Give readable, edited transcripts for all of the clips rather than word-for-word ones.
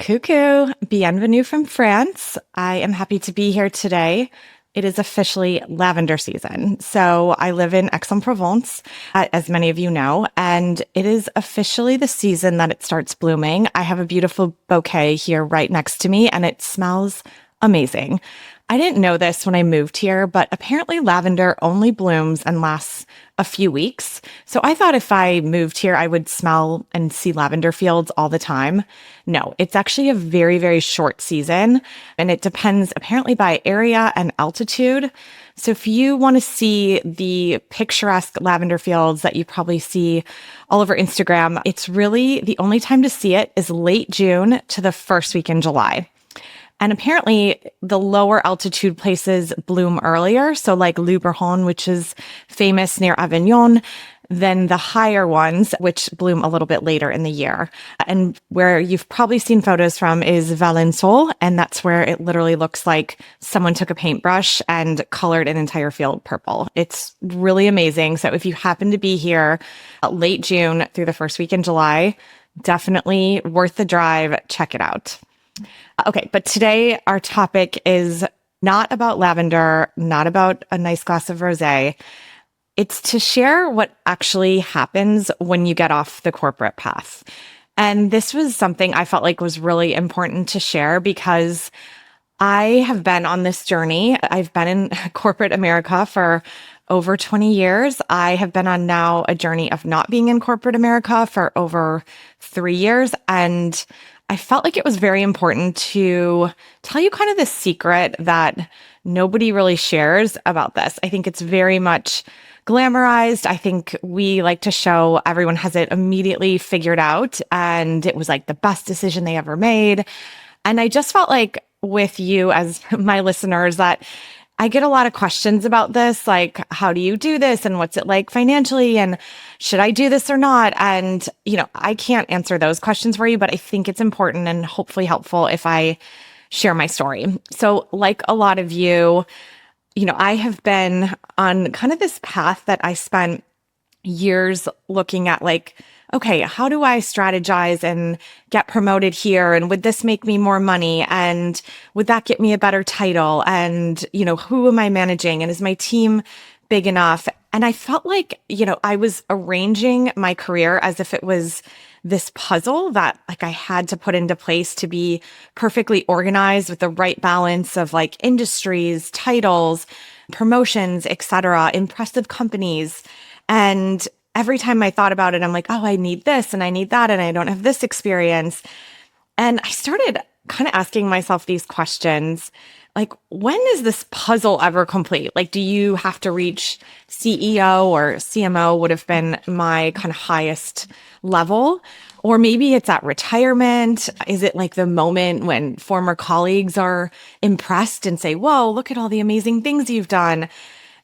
Coucou, bienvenue from France. I am happy to be here today. It is officially lavender season. So I live in Aix-en-Provence, as many of you know, and it is officially the season that it starts blooming. I have a beautiful bouquet here right next to me, and it smells amazing. I didn't know this when I moved here, but apparently lavender only blooms and lasts a few weeks. So I thought if I moved here, I would smell and see lavender fields all the time. No, it's actually a very, very short season, and it depends apparently by area and altitude. So if you want to see the picturesque lavender fields that you probably see all over Instagram, it's really the only time to see it is late June to the first week in July. And apparently the lower altitude places bloom earlier. So like Luberon, which is famous near Avignon, than the higher ones, which bloom a little bit later in the year. And where you've probably seen photos from is Valensole. And that's where it literally looks like someone took a paintbrush and colored an entire field purple. It's really amazing. So if you happen to be here late June through the first week in July, definitely worth the drive. Check it out. Okay, but today our topic is not about lavender, not about a nice glass of rosé. It's to share what actually happens when you get off the corporate path. And this was something I felt like was really important to share because I have been on this journey. I've been in corporate America for over 20 years. I have been on now a journey of not being in corporate America for over 3 years. And I felt like it was very important to tell you kind of the secret that nobody really shares about this. I think it's very much glamorized. I think we like to show everyone has it immediately figured out, and it was like the best decision they ever made. And I just felt like with you as my listeners that I get a lot of questions about this, like, how do you do this? And what's it like financially? And should I do this or not? And, I can't answer those questions for you, but I think it's important and hopefully helpful if I share my story. So like a lot of you, I have been on kind of this path that I spent years looking at, like, okay, how do I strategize and get promoted here? And would this make me more money? And would that get me a better title? And, who am I managing? And is my team big enough? And I felt like, I was arranging my career as if it was this puzzle that like I had to put into place to be perfectly organized with the right balance of like industries, titles, promotions, etc., impressive companies. And every time I thought about it, I'm like, oh, I need this and I need that, and I don't have this experience. And I started kind of asking myself these questions, like, when is this puzzle ever complete? Like, do you have to reach CEO or CMO would have been my kind of highest level? Or maybe it's at retirement. Is it like the moment when former colleagues are impressed and say, whoa, look at all the amazing things you've done?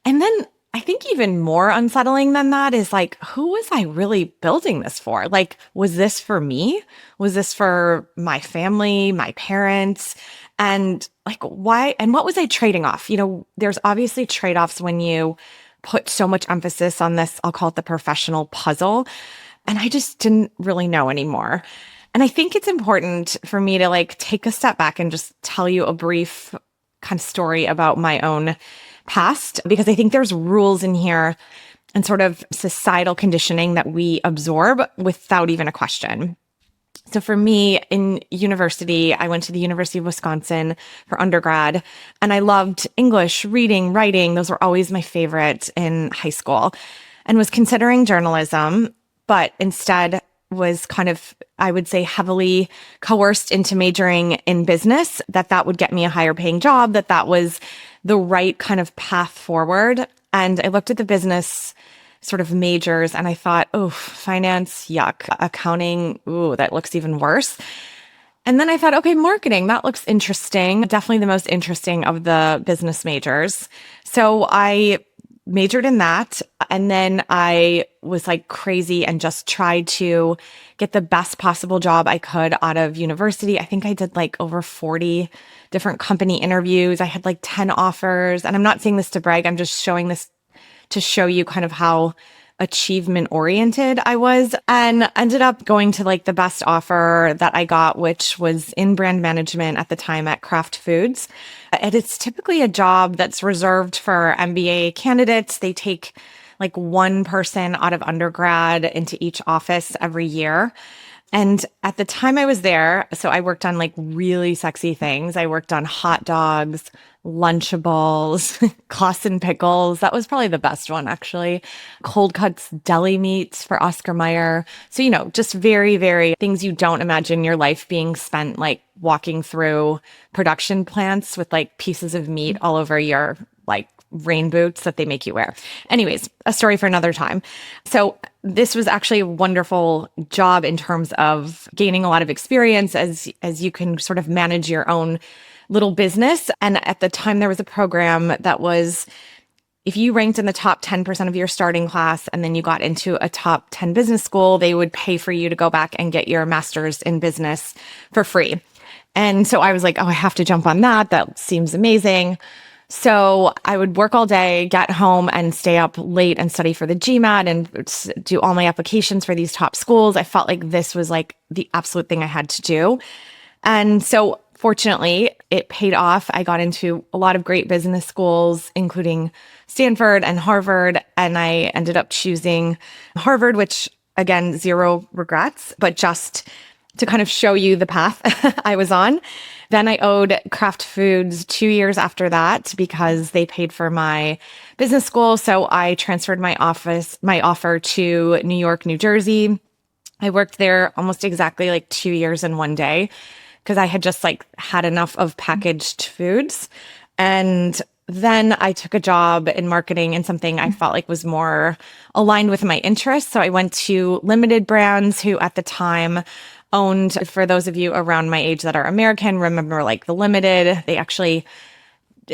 And then I think even more unsettling than that is like, who was I really building this for? Like, was this for me? Was this for my family, my parents? And like, why? And what was I trading off? There's obviously trade-offs when you put so much emphasis on this, I'll call it the professional puzzle. And I just didn't really know anymore. And I think it's important for me to like take a step back and just tell you a brief kind of story about my own past, because I think there's rules in here and sort of societal conditioning that we absorb without even a question. So for me in university, I went to the University of Wisconsin for undergrad, and I loved English, reading, writing. Those were always my favorite in high school, and was considering journalism, but instead was kind of, I would say, heavily coerced into majoring in business, that would get me a higher paying job, that was the right kind of path forward. And I looked at the business sort of majors and I thought, oh, finance, yuck. Accounting, ooh, that looks even worse. And then I thought, okay, marketing, that looks interesting. Definitely the most interesting of the business majors. So I majored in that. And then I was like crazy and just tried to get the best possible job I could out of university. I think I did like over 40 different company interviews. I had like 10 offers. And I'm not saying this to brag. I'm just showing this to show you kind of how achievement oriented I was, and ended up going to like the best offer that I got, which was in brand management at the time at Kraft Foods. And it's typically a job that's reserved for MBA candidates. They take like one person out of undergrad into each office every year. And at the time I was there, so I worked on like really sexy things. I worked on hot dogs, Lunchables, Claussen pickles. That was probably the best one, actually. Cold cuts, deli meats for Oscar Mayer. So, just very, very things you don't imagine your life being spent like walking through production plants with like pieces of meat all over your like rain boots that they make you wear. Anyways, a story for another time. So this was actually a wonderful job in terms of gaining a lot of experience as you can sort of manage your own little business. And at the time there was a program that was, if you ranked in the top 10% of your starting class and then you got into a top 10 business school, they would pay for you to go back and get your master's in business for free. And so I was like, oh, I have to jump on that. That seems amazing. So I would work all day, get home and stay up late and study for the GMAT and do all my applications for these top schools. I felt like this was like the absolute thing I had to do. And so fortunately, it paid off. I got into a lot of great business schools, including Stanford and Harvard. And I ended up choosing Harvard, which again, zero regrets, but just to kind of show you the path I was on. Then I owed Kraft Foods 2 years after that because they paid for my business school. So I transferred my offer to New York, New Jersey. I worked there almost exactly like 2 years and 1 day because I had just like had enough of packaged foods. And then I took a job in marketing in something I felt like was more aligned with my interests. So I went to Limited Brands, who at the time owned, for those of you around my age that are American, remember like the Limited, they actually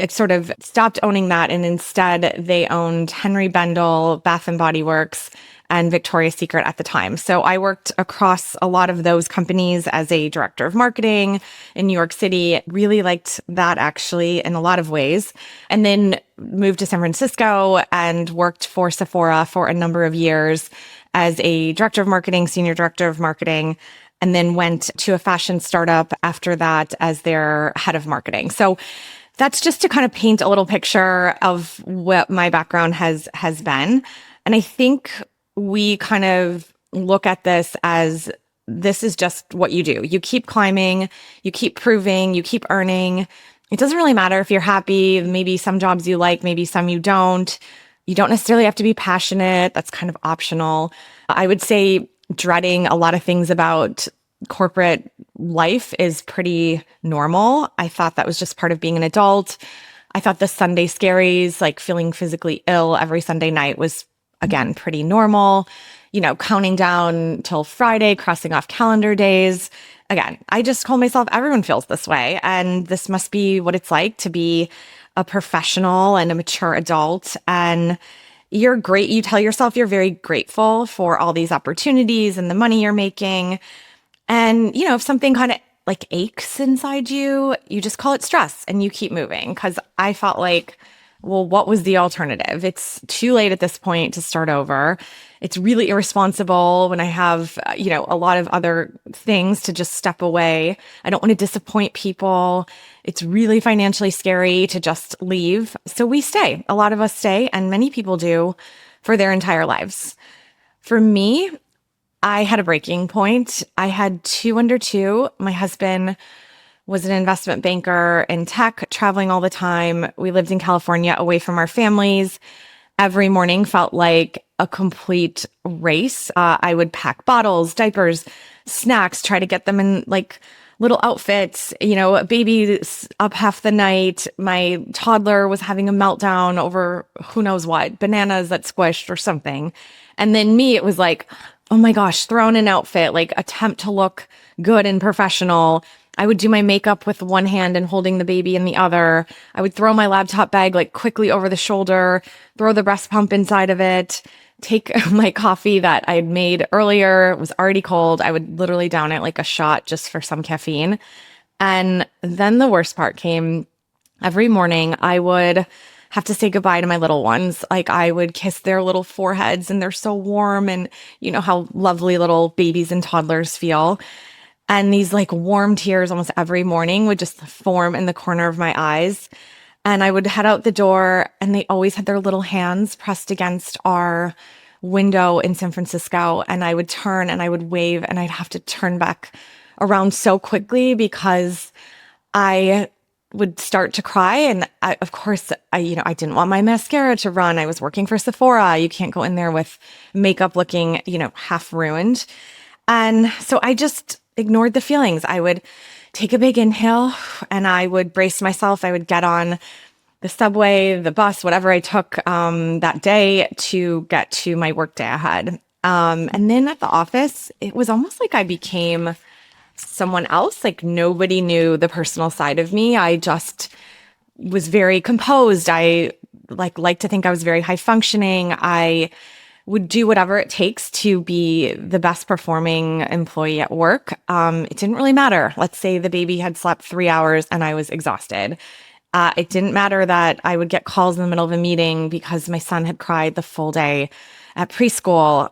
sort of stopped owning that. And instead they owned Henry Bendel, Bath and Body Works, and Victoria's Secret at the time. So I worked across a lot of those companies as a director of marketing in New York City. Really liked that actually in a lot of ways. And then moved to San Francisco and worked for Sephora for a number of years as a director of marketing, senior director of marketing, and then went to a fashion startup after that as their head of marketing. So that's just to kind of paint a little picture of what my background has been. And I think we kind of look at this as this is just what you do. You keep climbing, you keep proving, you keep earning. It doesn't really matter if you're happy. Maybe some jobs you like, maybe some you don't. You don't necessarily have to be passionate. That's kind of optional. I would say dreading a lot of things about corporate life is pretty normal. I thought that was just part of being an adult. I thought the Sunday scaries, like feeling physically ill every Sunday night, was again pretty normal. Counting down till Friday, crossing off calendar days. Again, I just told myself everyone feels this way, and this must be what it's like to be a professional and a mature adult. And you're great. You tell yourself you're very grateful for all these opportunities and the money you're making. And, if something kind of like aches inside you, you just call it stress and you keep moving. Because I felt like, well, what was the alternative? It's too late at this point to start over. It's really irresponsible when I have, a lot of other things to just step away. I don't want to disappoint people. It's really financially scary to just leave. So we stay. A lot of us stay, and many people do for their entire lives. For me, I had a breaking point. I had 2 under 2. My husband was an investment banker in tech, traveling all the time. We lived in California away from our families. Every morning felt like a complete race. I would pack bottles, diapers, snacks, try to get them in like little outfits, a baby up half the night. My toddler was having a meltdown over who knows what, bananas that squished or something. And then me, it was like, oh my gosh, throw on an outfit, like attempt to look good and professional. I would do my makeup with one hand and holding the baby in the other. I would throw my laptop bag like quickly over the shoulder, throw the breast pump inside of it, take my coffee that I had made earlier. It was already cold. I would literally down it like a shot just for some caffeine. And then the worst part came. Every morning I would have to say goodbye to my little ones. Like I would kiss their little foreheads and they're so warm and you know how lovely little babies and toddlers feel. And these like warm tears almost every morning would just form in the corner of my eyes. And I would head out the door and they always had their little hands pressed against our window in San Francisco. And I would turn and I would wave and I'd have to turn back around so quickly because I would start to cry. And of course, I didn't want my mascara to run. I was working for Sephora. You can't go in there with makeup looking, half ruined. And so I just ignored the feelings. I would take a big inhale and I would brace myself. I would get on the subway, the bus, whatever I took that day to get to my workday ahead. And then at the office, it was almost like I became someone else. Like nobody knew the personal side of me. I just was very composed. I like to think I was very high functioning. I would do whatever it takes to be the best performing employee at work. It didn't really matter. Let's say the baby had slept 3 hours and I was exhausted. It didn't matter that I would get calls in the middle of a meeting because my son had cried the full day at preschool.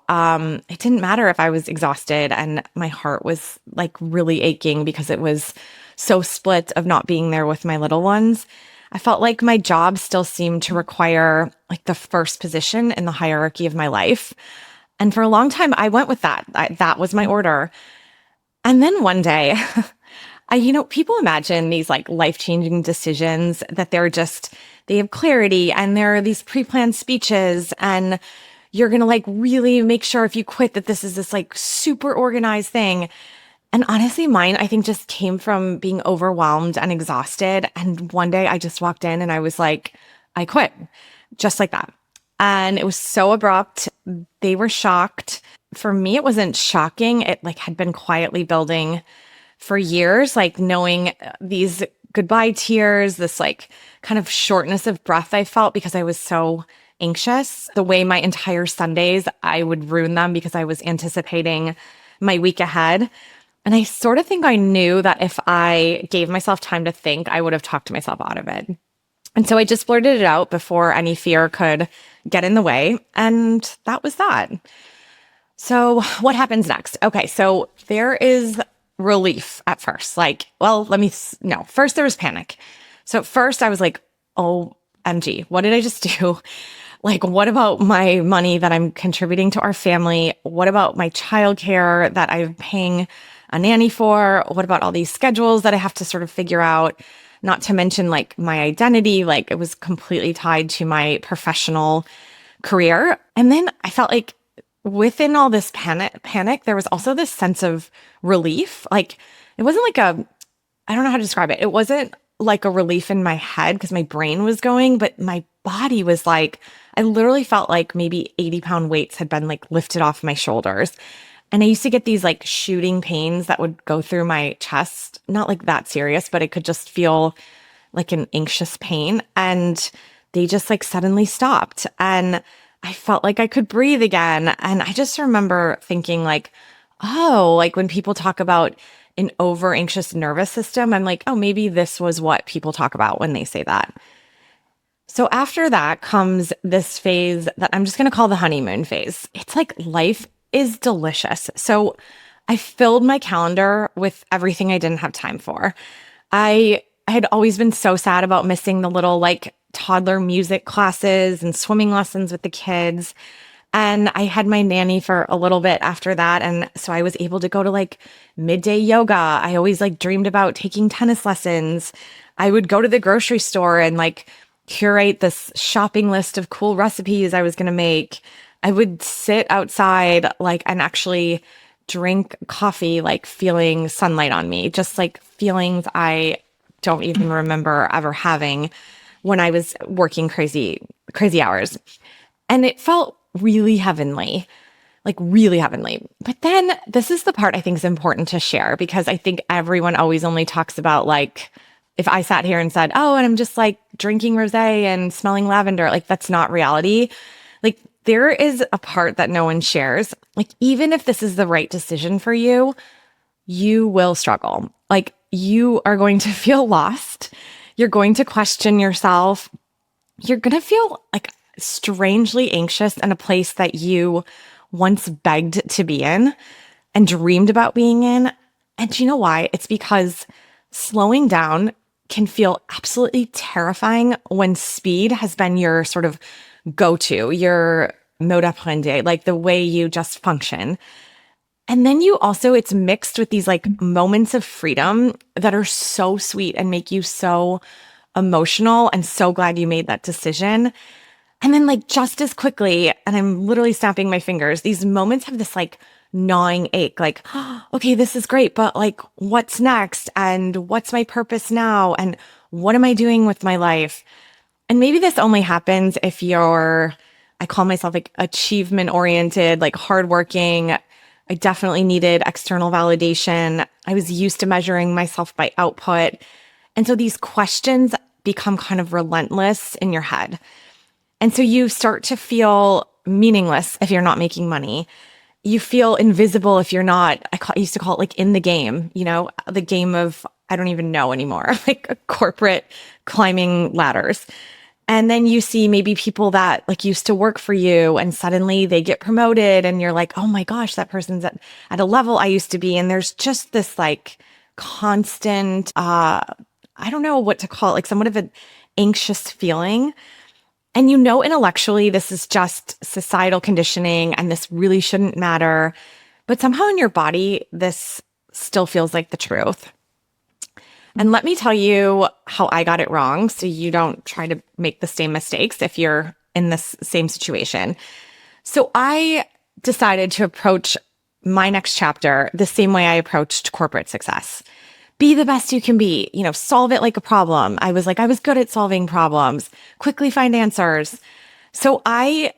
It didn't matter if I was exhausted and my heart was like really aching because it was so split of not being there with my little ones. I felt like my job still seemed to require like the first position in the hierarchy of my life. And for a long time, I went with that. That was my order. And then one day, people imagine these like life-changing decisions that they have clarity and there are these pre-planned speeches and you're going to like really make sure if you quit that this is this like super organized thing. And honestly, mine, I think just came from being overwhelmed and exhausted. And one day I just walked in and I was like, I quit just like that. And it was so abrupt. They were shocked. For me, it wasn't shocking. It like had been quietly building for years, like knowing these goodbye tears, this like kind of shortness of breath I felt because I was so anxious. The way my entire Sundays, I would ruin them because I was anticipating my week ahead. And I sort of think I knew that if I gave myself time to think, I would have talked myself out of it. And so I just blurted it out before any fear could get in the way. And that was that. So what happens next? Okay, so there is relief at first. First there was panic. So at first I was like, OMG, what did I just do? Like, what about my money that I'm contributing to our family? What about my childcare that I'm paying a nanny for? What about all these schedules that I have to sort of figure out? Not to mention like my identity, like it was completely tied to my professional career. And then I felt like within all this panic, there was also this sense of relief. Like it wasn't like I don't know how to describe it. It wasn't like a relief in my head because my brain was going, but my body was like, I literally felt like maybe 80-pound weights had been like lifted off my shoulders. And I used to get these like shooting pains that would go through my chest, not like that serious, but it could just feel like an anxious pain. And they just like suddenly stopped. And I felt like I could breathe again. And I just remember thinking like, oh, like when people talk about an over anxious nervous system, I'm like, oh, maybe this was what people talk about when they say that. So after that comes this phase that I'm just going to call the honeymoon phase. It's like life is delicious. So I filled my calendar with everything I didn't have time for. I had always been so sad about missing the little like toddler music classes and swimming lessons with the kids. And I had my nanny for a little bit after that. And so I was able to go to like midday yoga. I always like dreamed about taking tennis lessons. I would go to the grocery store and like curate this shopping list of cool recipes I was going to make. I would sit outside like and actually drink coffee, like feeling sunlight on me, just like feelings I don't even remember ever having when I was working crazy hours. And it felt really heavenly, like really heavenly. But then this is the part I think is important to share because I think everyone always only talks about like, if I sat here and said, oh, and I'm just like drinking rosé and smelling lavender, like that's not reality. Like there is a part that no one shares. Like even if this is the right decision for you, you will struggle. Like you are going to feel lost. You're going to question yourself. you're going to feel like strangely anxious in a place that you once begged to be in and dreamed about being in. And do you know why? It's because slowing down can feel absolutely terrifying when speed has been your sort of go-to, your mode apprendi, like the way you just function. And then it's mixed with these like moments of freedom that are so sweet and make you so emotional and so glad you made that decision. And then like just as quickly, and I'm literally snapping my fingers, these moments have this like gnawing ache, like, oh, okay, this is great, but like, what's next? And what's my purpose now? And what am I doing with my life? And maybe this only happens if I call myself like achievement oriented, like hardworking. I definitely needed external validation. I was used to measuring myself by output. And so these questions become kind of relentless in your head. And so you start to feel meaningless if you're not making money. You feel invisible if you're not, I used to call it like in the game, the game of, I don't even know anymore, like a corporate climbing ladders. And then you see maybe people that like used to work for you and suddenly they get promoted and you're like, oh my gosh, that person's at a level I used to be. And there's just this like constant, I don't know what to call it, like somewhat of an anxious feeling. And intellectually, this is just societal conditioning and this really shouldn't matter. But somehow in your body, this still feels like the truth. And let me tell you how I got it wrong so you don't try to make the same mistakes if you're in this same situation. So I decided to approach my next chapter the same way I approached corporate success. Be the best you can be, solve it like a problem. I was good at solving problems, quickly find answers. So I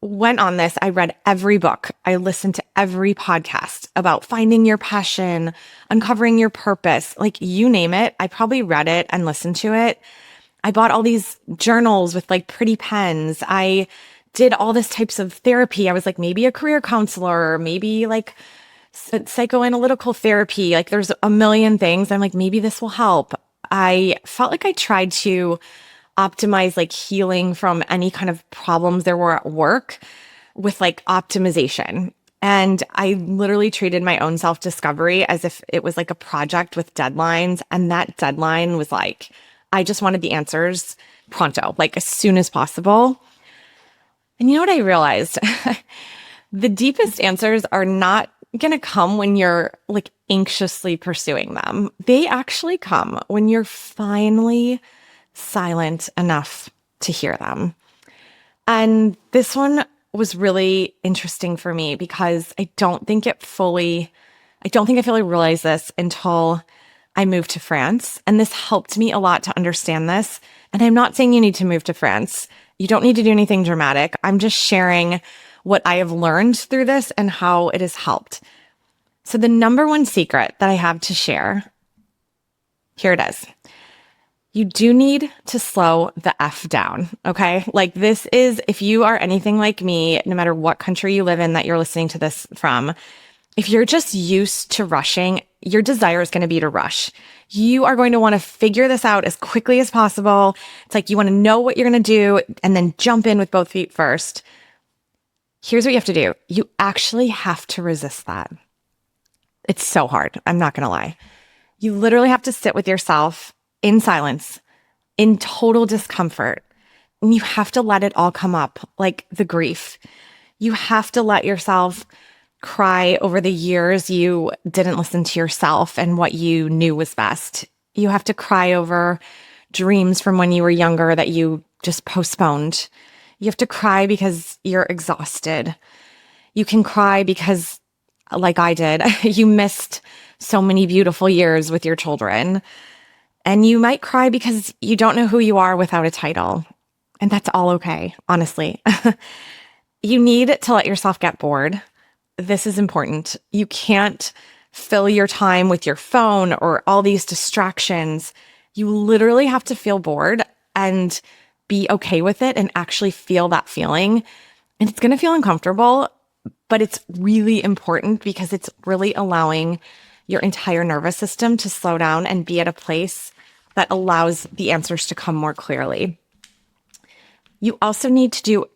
went on this. I read every book. I listened to every podcast about finding your passion, uncovering your purpose, like you name it. I probably read it and listened to it. I bought all these journals with like pretty pens. I did all this types of therapy. I was like, maybe a career counselor, maybe like psychoanalytical therapy. Like there's a million things. I'm like, maybe this will help. I felt like I tried to optimize like healing from any kind of problems there were at work with like optimization. And I literally treated my own self-discovery as if it was like a project with deadlines. And that deadline was like, I just wanted the answers pronto, like as soon as possible. And you know what I realized? The deepest answers are not going to come when you're like anxiously pursuing them. They actually come when you're finally silent enough to hear them. And this one was really interesting for me because I don't think I fully realized this until I moved to France. And this helped me a lot to understand this. And I'm not saying you need to move to France. You don't need to do anything dramatic. I'm just sharing what I have learned through this and how it has helped. So the number one secret that I have to share, here it is. You do need to slow the F down, okay? Like this is, if you are anything like me, no matter what country you live in that you're listening to this from, if you're just used to rushing, your desire is going to be to rush. You are going to want to figure this out as quickly as possible. It's like you want to know what you're going to do and then jump in with both feet first. Here's what you have to do. You actually have to resist that. It's so hard. I'm not going to lie. You literally have to sit with yourself in silence, in total discomfort. And you have to let it all come up, like the grief. You have to let yourself cry over the years you didn't listen to yourself and what you knew was best. You have to cry over dreams from when you were younger that you just postponed. You have to cry because you're exhausted. You can cry because, like I did, you missed so many beautiful years with your children. And you might cry because you don't know who you are without a title. And that's all okay, honestly. You need to let yourself get bored. This is important. You can't fill your time with your phone or all these distractions. You literally have to feel bored and be okay with it and actually feel that feeling. And it's going to feel uncomfortable, but it's really important because it's really allowing your entire nervous system to slow down and be at a place that allows the answers to come more clearly. You also need to do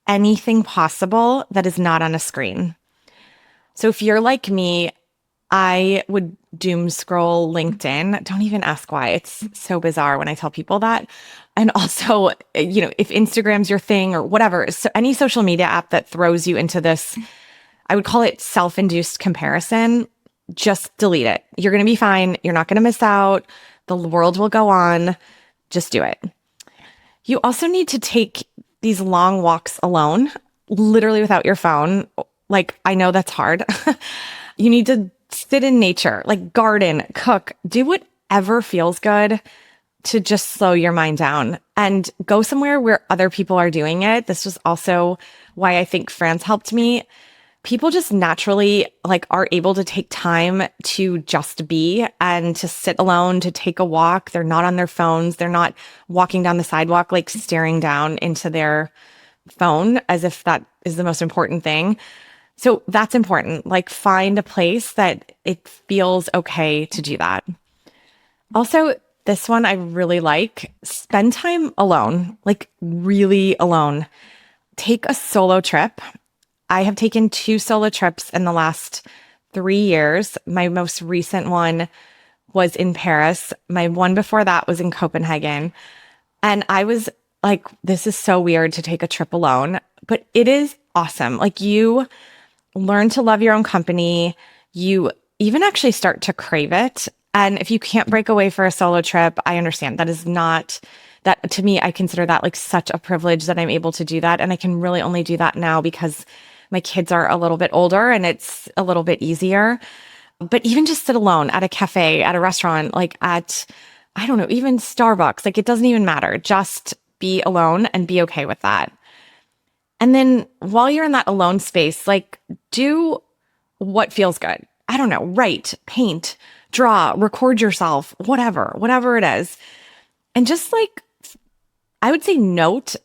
anything possible that is not on a screen. So if you're like me, I would doom scroll LinkedIn. Don't even ask why. It's so bizarre when I tell people that. And also, if Instagram's your thing or whatever, so any social media app that throws you into this, I would call it self-induced comparison, just delete it. You're going to be fine. You're not going to miss out. The world will go on. Just do it. You also need to take these long walks alone, literally without your phone. Like, I know that's hard. You need to sit in nature, like garden, cook, do whatever feels good to just slow your mind down and go somewhere where other people are doing it. This was also why I think France helped me. People just naturally are able to take time to just be and to sit alone, to take a walk. They're not on their phones. They're not walking down the sidewalk, staring down into their phone as if that is the most important thing. So that's important. Find a place that it feels okay to do that. Also, this one I really like. Spend time alone, really alone. Take a solo trip. I have taken 2 solo trips in the last 3 years. My most recent one was in Paris. My one before that was in Copenhagen. And I was like, this is so weird to take a trip alone, but it is awesome. You learn to love your own company. You even actually start to crave it. And if you can't break away for a solo trip, I understand. That is not that to me. I consider that such a privilege that I'm able to do that. And I can really only do that now because my kids are a little bit older and it's a little bit easier. But even just sit alone at a cafe, at a restaurant, at, I don't know, even Starbucks, it doesn't even matter. Just be alone and be okay with that. And then while you're in that alone space, do what feels good. I don't know, write, paint, draw, record yourself, whatever it is. And just I would say note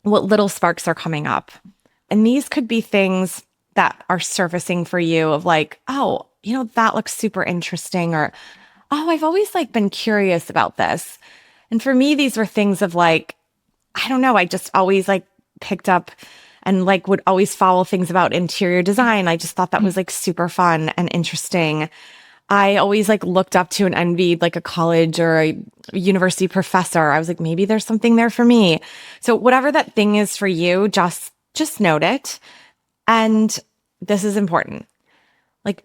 what little sparks are coming up. And these could be things that are surfacing for you of oh, that looks super interesting, or, oh, I've always been curious about this. And for me, these were things of I don't know, I just always picked up and would always follow things about interior design. I just thought that was super fun and interesting. I always looked up to and envied a college or a university professor. I was maybe there's something there for me. So whatever that thing is for you, just note it. And this is important.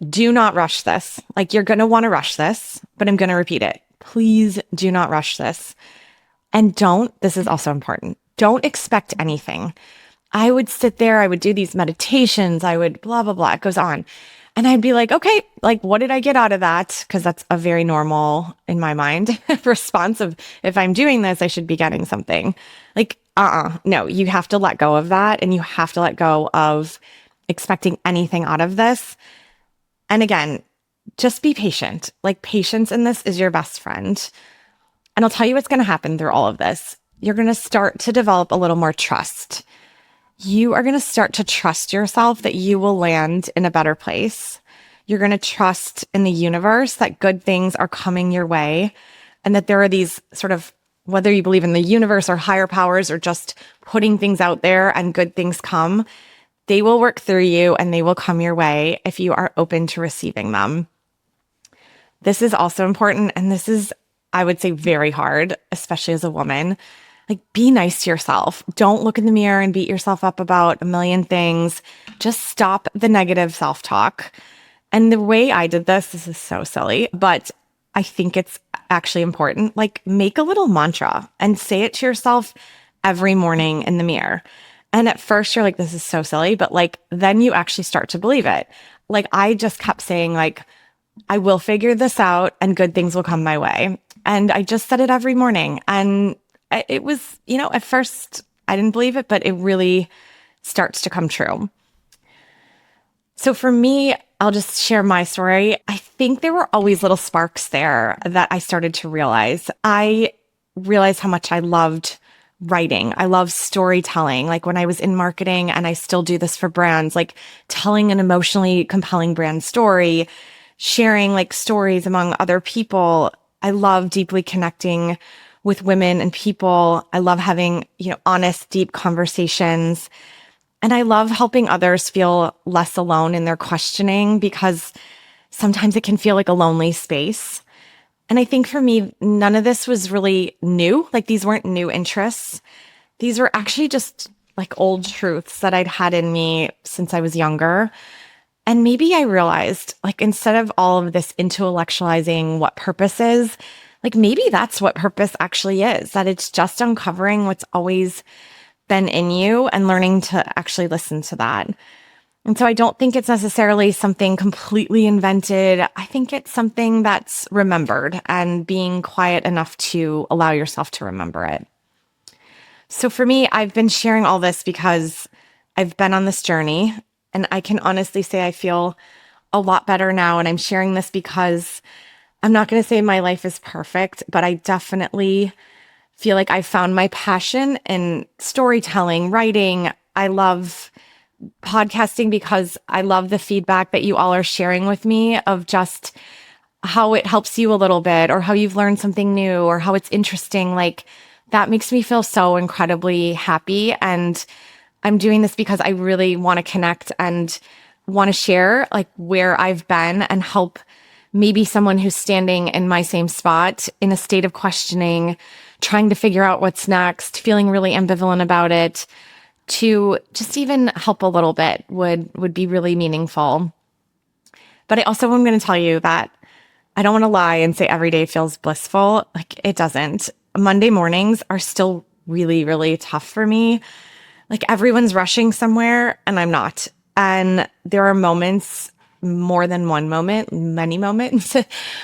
Do not rush this. You're going to want to rush this, but I'm going to repeat it. Please do not rush this. And this is also important. Don't expect anything. I would sit there, I would do these meditations, I would blah, blah, blah. It goes on. And I'd be okay, what did I get out of that? Because that's a very normal, in my mind, response of if I'm doing this, I should be getting something. No, you have to let go of that. And you have to let go of expecting anything out of this. And again, just be patient. Patience in this is your best friend. And I'll tell you what's going to happen through all of this. You're going to start to develop a little more trust. You are going to start to trust yourself that you will land in a better place. You're going to trust in the universe that good things are coming your way and that there are these sort of, whether you believe in the universe or higher powers or just putting things out there and good things come, they will work through you and they will come your way if you are open to receiving them. This is also important. And this is, I would say, very hard, especially as a woman. Be nice to yourself. Don't look in the mirror and beat yourself up about a million things. Just stop the negative self-talk. And the way I did this is so silly, but I think it's actually important. Make a little mantra and say it to yourself every morning in the mirror. And at first you're this is so silly, but then you actually start to believe it. I just kept saying I will figure this out and good things will come my way. And I just said it every morning. And it was, at first I didn't believe it, but it really starts to come true. So for me, I'll just share my story. I think there were always little sparks there that I started to realize. I realized how much I loved writing. I love storytelling. When I was in marketing, and I still do this for brands, telling an emotionally compelling brand story, sharing stories among other people. I love deeply connecting with women and people. I love having, honest, deep conversations. And I love helping others feel less alone in their questioning because sometimes it can feel like a lonely space. And I think for me, none of this was really new. Like these weren't new interests. These were actually just like old truths that I'd had in me since I was younger. And maybe I realized, like, instead of all of this intellectualizing what purpose is, like maybe that's what purpose actually is, that it's just uncovering what's always been in you and learning to actually listen to that. And so I don't think it's necessarily something completely invented. I think it's something that's remembered and being quiet enough to allow yourself to remember it. So for me, I've been sharing all this because I've been on this journey, and I can honestly say I feel a lot better now. And I'm sharing this because I'm not going to say my life is perfect, but I definitely feel like I found my passion in storytelling, writing. I love podcasting because I love the feedback that you all are sharing with me of just how it helps you a little bit, or how you've learned something new, or how it's interesting. Like that makes me feel so incredibly happy. And I'm doing this because I really want to connect and want to share like where I've been and help maybe someone who's standing in my same spot in a state of questioning, trying to figure out what's next, feeling really ambivalent about it, to just even help a little bit would be really meaningful. But I also am going to tell you that I don't want to lie and say every day feels blissful. Like it doesn't. Monday mornings are still really, really tough for me. Like everyone's rushing somewhere and I'm not. And there are moments, more than one moment, many moments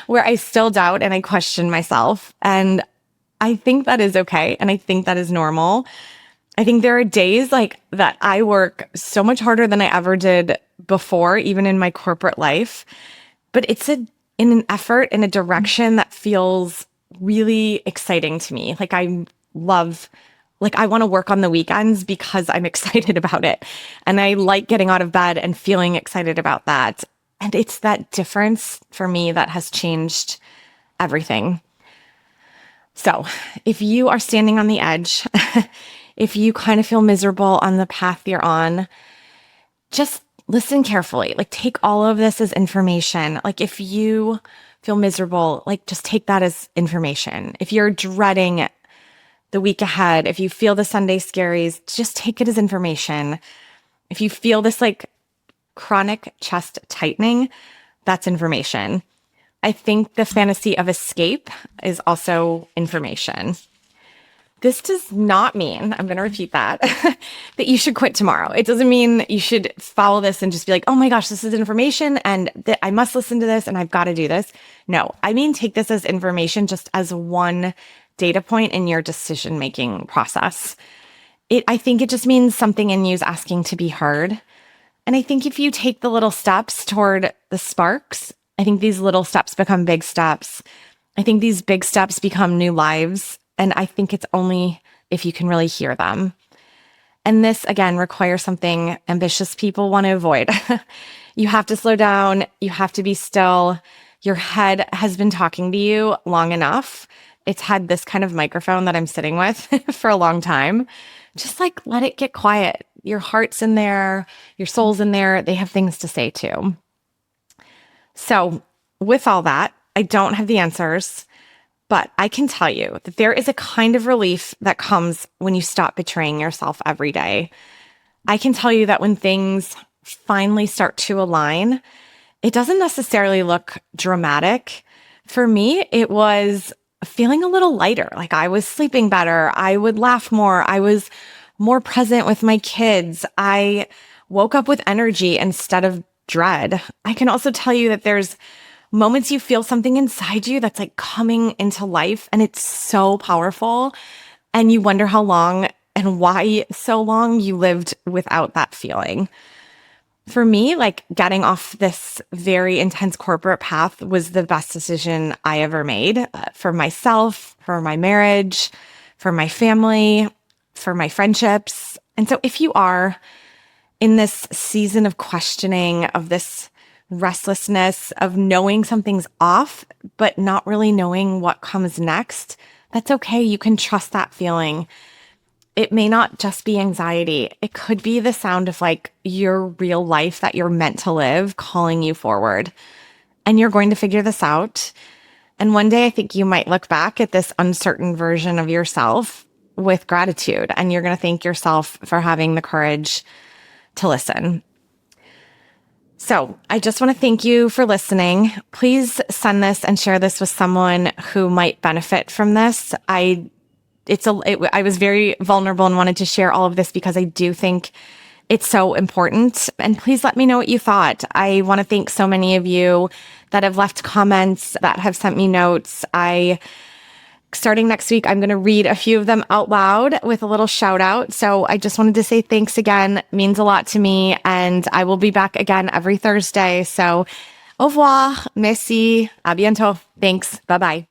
where I still doubt and I question myself. And I think that is okay. And I think that is normal. I think there are days like that I work so much harder than I ever did before, even in my corporate life. But it's in an effort, in a direction that feels really exciting to me. Like I want to work on the weekends because I'm excited about it. And I like getting out of bed and feeling excited about that. And it's that difference for me that has changed everything. So if you are standing on the edge, if you kind of feel miserable on the path you're on, just listen carefully. Like take all of this as information. Like if you feel miserable, like just take that as information. If you're dreading the week ahead, if you feel the Sunday scaries, just take it as information. If you feel this like chronic chest tightening, that's information. I think the fantasy of escape is also information. This does not mean, I'm going to repeat that, that you should quit tomorrow. It doesn't mean you should follow this and just be like, oh my gosh, this is information and I must listen to this and I've got to do this. No, I mean, take this as information, just as one data point in your decision-making process. I think it just means something in you is asking to be heard. And I think if you take the little steps toward the sparks, I think these little steps become big steps. I think these big steps become new lives. And I think it's only if you can really hear them. And this, again, requires something ambitious people want to avoid. You have to slow down. You have to be still. Your head has been talking to you long enough. It's had this kind of microphone that I'm sitting with for a long time. Just like let it get quiet. Your heart's in there. Your soul's in there. They have things to say too. So with all that, I don't have the answers, but I can tell you that there is a kind of relief that comes when you stop betraying yourself every day. I can tell you that when things finally start to align, it doesn't necessarily look dramatic. For me, it was feeling a little lighter. Like I was sleeping better. I would laugh more. I was more present with my kids. I woke up with energy instead of dread. I can also tell you that there's moments you feel something inside you that's like coming into life and it's so powerful. And you wonder how long and why so long you lived without that feeling. For me, like getting off this very intense corporate path was the best decision I ever made for myself, for my marriage, for my family, for my friendships. And so if you are in this season of questioning, of this restlessness, of knowing something's off, but not really knowing what comes next, That's okay. You can trust that feeling. It may not just be anxiety. It could be the sound of like your real life that you're meant to live calling you forward. And you're going to figure this out. And one day I think you might look back at this uncertain version of yourself with gratitude, and you're going to thank yourself for having the courage to listen. So I just want to thank you for listening. Please send this and share this with someone who might benefit from this. I was very vulnerable and wanted to share all of this because I do think it's so important. And please let me know what you thought. I want to thank so many of you that have left comments, that have sent me notes. Starting next week, I'm going to read a few of them out loud with a little shout out. So I just wanted to say thanks again. It means a lot to me. And I will be back again every Thursday. So au revoir, merci, à bientôt. Thanks. Bye-bye.